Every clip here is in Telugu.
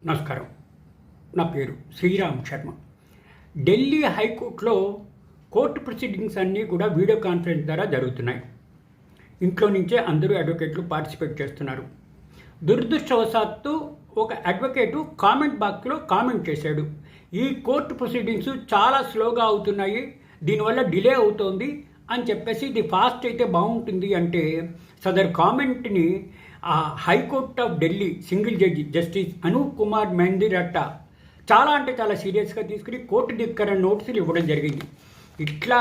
నమస్కారం. నా పేరు శ్రీరామ్ శర్మ. ఢిల్లీ హైకోర్టులో కోర్టు ప్రొసీడింగ్స్ అన్నీ కూడా వీడియో కాన్ఫరెన్స్ ద్వారా జరుగుతున్నాయి. ఇంట్లో నుంచే అందరూ అడ్వకేట్లు పార్టిసిపేట్ చేస్తున్నారు. దురదృష్టవశాత్తు ఒక అడ్వకేటు కామెంట్ బాక్స్లో కామెంట్ చేశాడు, ఈ కోర్టు ప్రొసీడింగ్స్ చాలా స్లోగా అవుతున్నాయి, దీనివల్ల డిలే అవుతోంది అని చెప్పేసి ఇది ఫాస్ట్ అయితే బాగుంటుంది అంటే సదర్ కామెంట్ని high court of Delhi single judge justice Anoop Kumar Mendiratta చాలా సీరియస్గా తీసుకుని కోర్టు ధిక్కరణ నోటీసులు ఇవ్వడం జరిగింది. ఇట్లా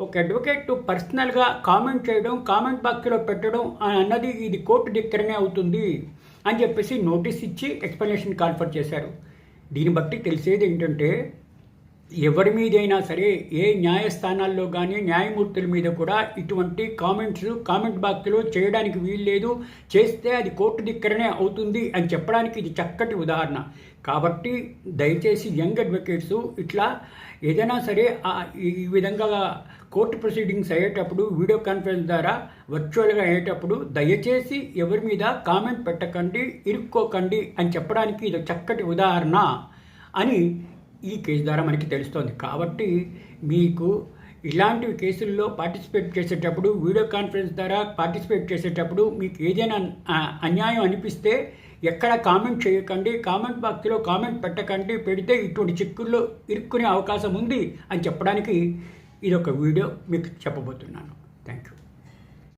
ఒక అడ్వకేట్ పర్సనల్గా కామెంట్ చేయడం, కామెంట్ బాక్స్లో పెట్టడం అన్నది ఇది కోర్టు ధిక్కరణే అవుతుంది అని చెప్పేసి నోటీస్ ఇచ్చి ఎక్స్ప్లెనేషన్ కాన్ఫర్ చేశారు. దీన్ని బట్టి తెలిసేది ఏంటంటే ఎవరి మీదైనా సరే ఏ న్యాయస్థానాల్లో కానీ న్యాయమూర్తుల మీద కూడా ఇటువంటి కామెంట్ బాక్స్లో చేయడానికి వీలు లేదు, చేస్తే అది కోర్టు ధిక్కరణే అవుతుంది అని చెప్పడానికి ఇది చక్కటి ఉదాహరణ. కాబట్టి దయచేసి యంగ్ అడ్వకేట్స్ ఇట్లా ఏదైనా సరే ఈ విధంగా కోర్టు ప్రొసీడింగ్స్ అయ్యేటప్పుడు వీడియో కాన్ఫరెన్స్ ద్వారా వర్చువల్గా అయ్యేటప్పుడు దయచేసి ఎవరి మీద కామెంట్ పెట్టకండి, ఇరుక్కోకండి అని చెప్పడానికి ఇది చక్కటి ఉదాహరణ అని ఈ కేసు ద్వారా మనకి తెలుస్తోంది. కాబట్టి మీకు ఇలాంటి కేసుల్లో పార్టిసిపేట్ చేసేటప్పుడు వీడియో కాన్ఫరెన్స్ ద్వారా పార్టిసిపేట్ చేసేటప్పుడు మీకు ఏదైనా అన్యాయం అనిపిస్తే ఎక్కడ కామెంట్ చేయకండి, కామెంట్ బాక్స్లో కామెంట్ పెట్టకండి. పెడితే ఇటువంటి చిక్కుల్లో ఇరుక్కునే అవకాశం ఉంది అని చెప్పడానికి ఇదొక వీడియో మీకు చెప్పబోతున్నాను. Thank you.